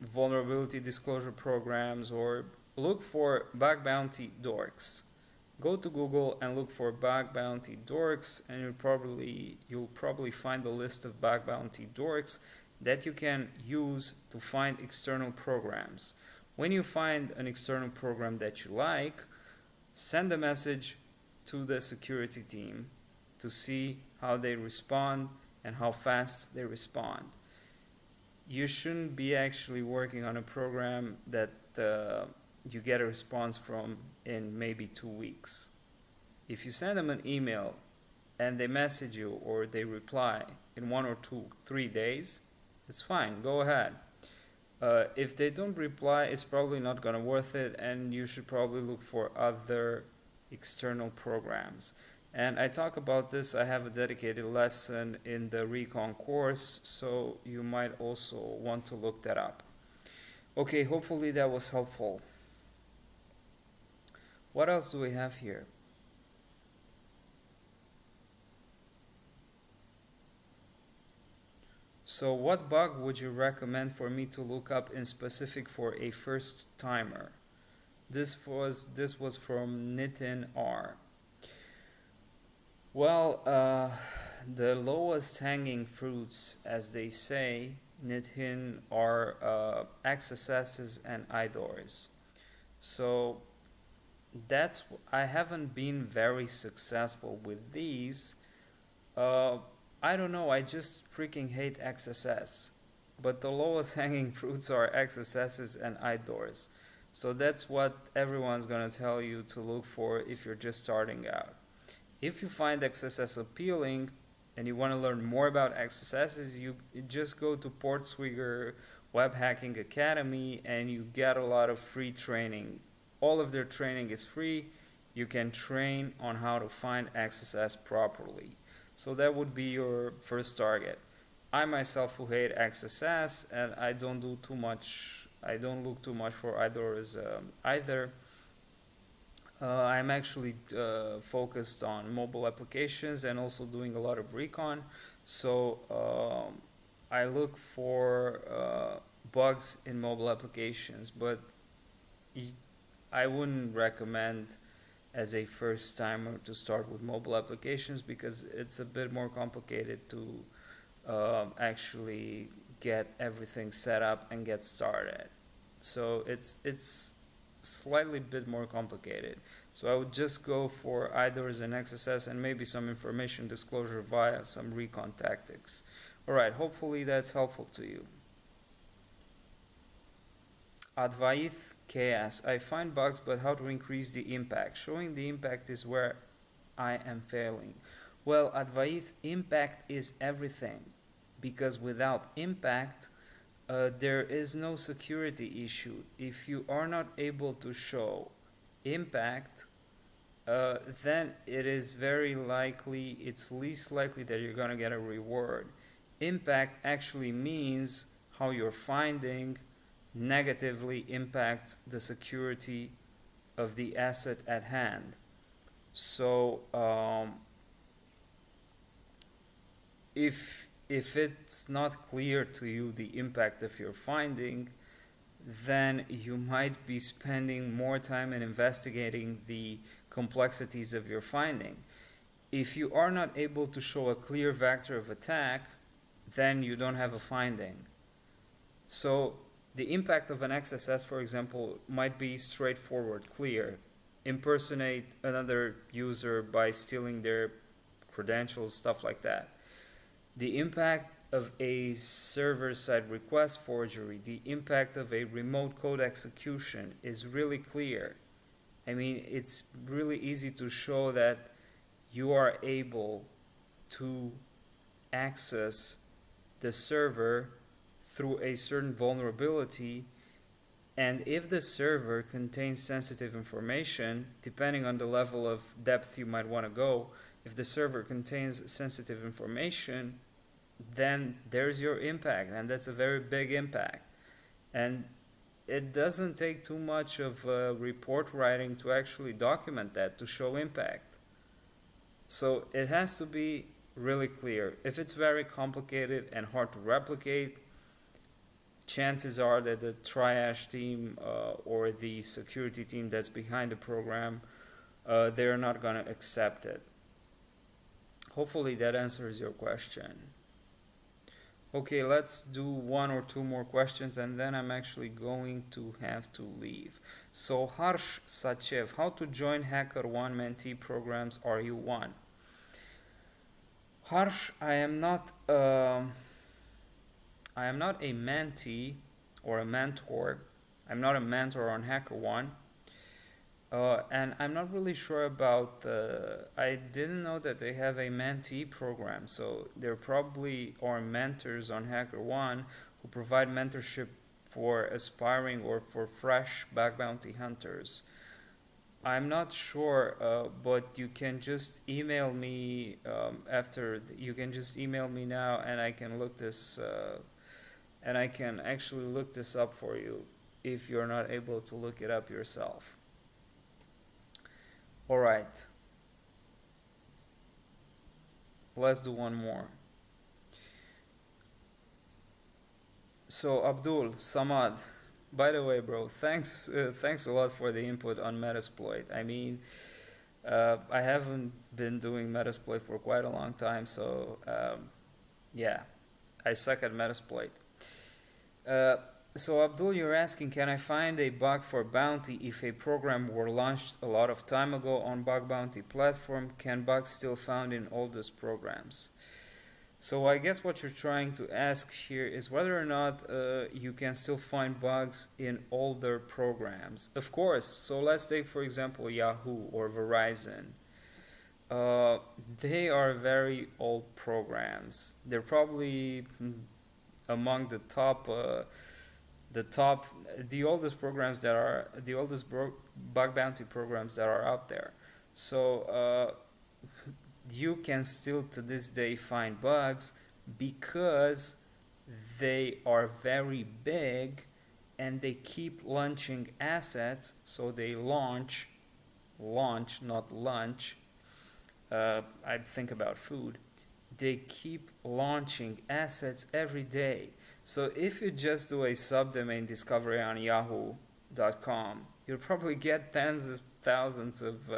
vulnerability disclosure programs, or look for bug bounty dorks. Go to Google and look for bug bounty dorks, and you'll probably find a list of bug bounty dorks that you can use to find external programs. When you find an external program that you like, send a message to the security team to see how they respond and how fast they respond. You shouldn't be actually working on a program that you get a response from in maybe 2 weeks. If you send them an email and they message you or they reply in 1 or 2, 3 days, it's fine, go ahead. If they don't reply, it's probably not gonna worth it, and you should probably look for other external programs. And I talk about this, I have a dedicated lesson in the Recon course, so you might also want to look that up. Okay, hopefully that was helpful. What else do we have here? So what bug would you recommend for me to look up in specific for a first timer? This was from Nitin R. Well, the lowest hanging fruits, as they say, Nitin, are XSSs and IDORs. So I haven't been very successful with these. I don't know, I just freaking hate XSS. But the lowest hanging fruits are XSSs and IDORs. So that's what everyone's gonna tell you to look for if you're just starting out. If you find XSS appealing and you want to learn more about XSSs, you just go to Portswigger Web Hacking Academy and you get a lot of free training. All of their training is free. You can train on how to find XSS properly. So that would be your first target. I myself who hate XSS, and I don't look too much for IDORs either. I'm actually focused on mobile applications and also doing a lot of Recon. So I look for bugs in mobile applications, but I wouldn't recommend as a first timer to start with mobile applications because it's a bit more complicated to actually get everything set up and get started. So it's slightly bit more complicated. So I would just go for IDORs and XSS and maybe some information disclosure via some Recon tactics. Alright, hopefully that's helpful to you. Advaith KS. I find bugs, but how to increase the impact? Showing the impact is where I am failing. Well, Advaith, impact is everything. Because without impact, there is no security issue. If you are not able to show impact, then it is very likely, it's least likely that you're gonna get a reward. Impact actually means how your finding negatively impacts the security of the asset at hand. So if it's not clear to you the impact of your finding, then you might be spending more time in investigating the complexities of your finding. If you are not able to show a clear vector of attack, then you don't have a finding. So The impact of an XSS, for example, might be straightforward, clear. Impersonate another user by stealing their credentials, stuff like that. The impact of a server-side request forgery, the impact of a remote code execution is really clear. I mean, it's really easy to show that you are able to access the server through a certain vulnerability, and if the server contains sensitive information, depending on the level of depth you might want to go, if the server contains sensitive information, then there's your impact, and that's a very big impact. And it doesn't take too much of report writing to actually document that, to show impact. So it has to be really clear. If it's very complicated and hard to replicate, chances are that the triage team or the security team that's behind the program, they're not going to accept it. Hopefully that answers your question. Okay, let's do one or two more questions and then I'm actually going to have to leave. So Harsh Sachev, how to join HackerOne mentee programs RU1? Harsh, I am not a mentee or a mentor. I'm not a mentor on HackerOne. And I'm not really sure about I didn't know that they have a mentee program, so there probably are mentors on HackerOne who provide mentorship for aspiring or for fresh bug bounty hunters. I'm not sure, but you can just email me you can just email me now, and I can look this and I can actually look this up for you if you're not able to look it up yourself. All right, let's do one more. So Abdul Samad, by the way, bro, thanks a lot for the input on Metasploit. I mean, I haven't been doing Metasploit for quite a long time, so yeah, I suck at Metasploit. So Abdul, you're asking, can I find a bug for bounty if a program were launched a lot of time ago on bug bounty platform? Can bugs still found in oldest programs? So I guess what you're trying to ask here is whether or not you can still find bugs in older programs. Of course. So let's take, for example, Yahoo or Verizon. They are very old programs. They're probably among the oldest programs that are the oldest bug bounty programs that are out there. So you can still to this day find bugs because they are very big and they keep launching assets. So they launch, not lunch. I think about food. They keep launching assets every day. So if you just do a subdomain discovery on yahoo.com, you'll probably get tens of thousands of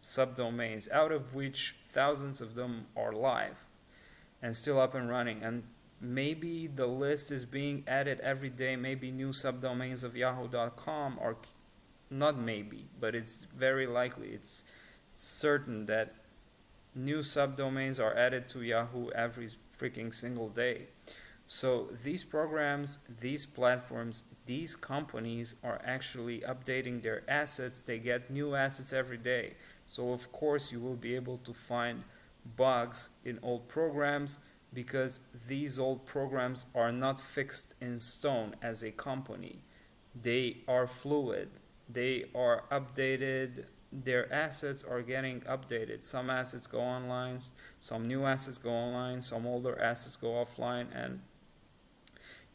subdomains, out of which thousands of them are live and still up and running. And maybe the list is being added every day. Maybe new subdomains of yahoo.com are not maybe, but it's very likely. It's certain that new subdomains are added to Yahoo every freaking single day. So these programs, these platforms, these companies are actually updating their assets. They get new assets every day. So of course you will be able to find bugs in old programs because these old programs are not fixed in stone as a company. They are fluid. They are updated. Their assets are getting updated. Some assets go online, some new assets go online, some older assets go offline, and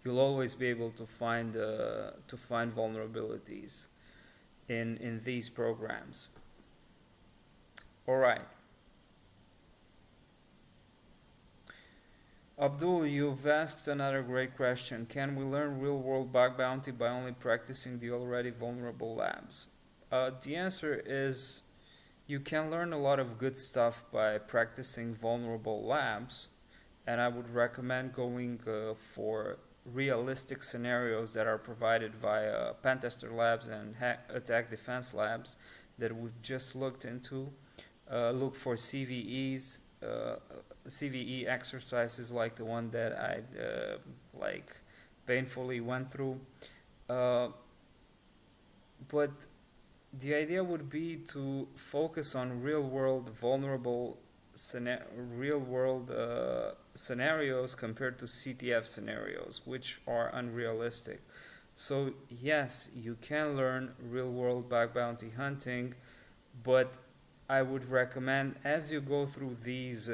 you'll always be able to find vulnerabilities in these programs. All right. Abdul, you've asked another great question. Can we learn real-world bug bounty by only practicing the already vulnerable labs? The answer is you can learn a lot of good stuff by practicing vulnerable labs, and I would recommend going for realistic scenarios that are provided via Pentester Labs and Attack Defense Labs that we've just looked into. Look for CVE exercises like the one that I like painfully went through. Uh, but the idea would be to focus on real world vulnerable real world scenarios compared to CTF scenarios, which are unrealistic. So yes, you can learn real world bug bounty hunting, but I would recommend as you go through these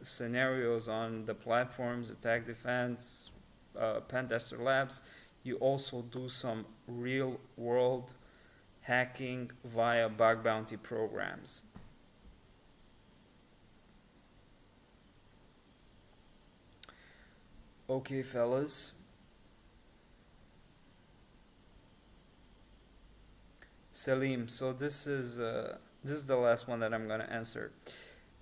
scenarios on the platforms, Attack Defense, Pentester Labs, you also do some real world hacking via bug bounty programs. Okay, fellas. Salim, so this is the last one that I'm gonna answer.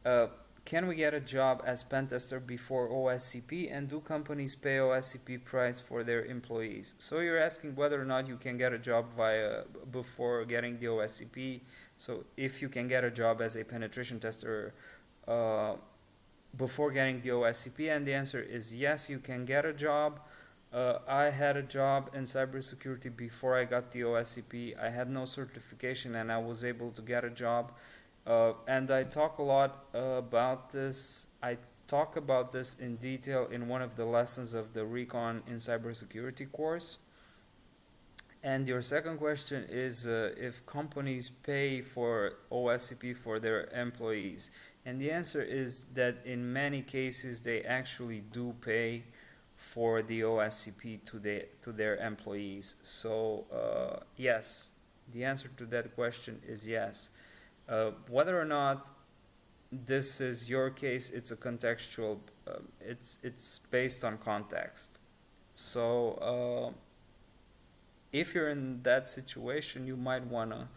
Uh, can we get a job as pen tester before OSCP, and do companies pay OSCP price for their employees? So you're asking whether or not you can get a job via before getting the OSCP. So if you can get a job as a penetration tester uh, before getting the OSCP, and the answer is yes, you can get a job. I had a job in cybersecurity before I got the OSCP. I had no certification and I was able to get a job. And I talk a lot about this. I talk about this in detail in one of the lessons of the Recon in cybersecurity course. And your second question is if companies pay for OSCP for their employees. And the answer is that in many cases they actually do pay for the OSCP to their employees. So yes, the answer to that question is yes. Whether or not this is your case, it's a contextual. It's based on context. So if you're in that situation, you might wanna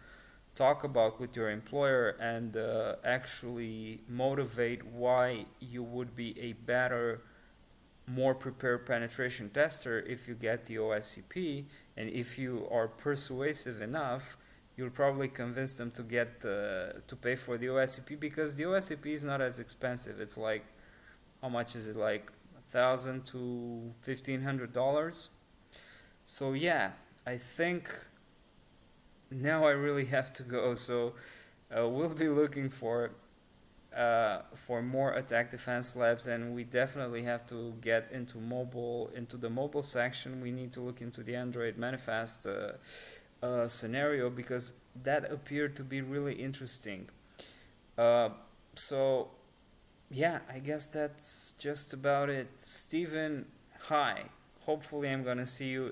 talk about with your employer and actually motivate why you would be a better, more prepared penetration tester if you get the OSCP, and if you are persuasive enough, you'll probably convince them to get to pay for the OSCP, because the OSCP is not as expensive. It's like, how much is it, like $1,000 to $1,500? So yeah, I think now I really have to go. So we'll be looking for more attack defense labs, and we definitely have to get into the mobile section. We need to look into the Android manifest scenario, because that appeared to be really interesting. Uh, so yeah, I guess that's just about it. Steven, hi. Hopefully, I'm gonna see you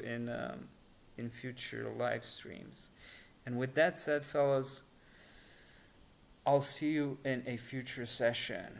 in future live streams. And with that said, fellas, I'll see you in a future session.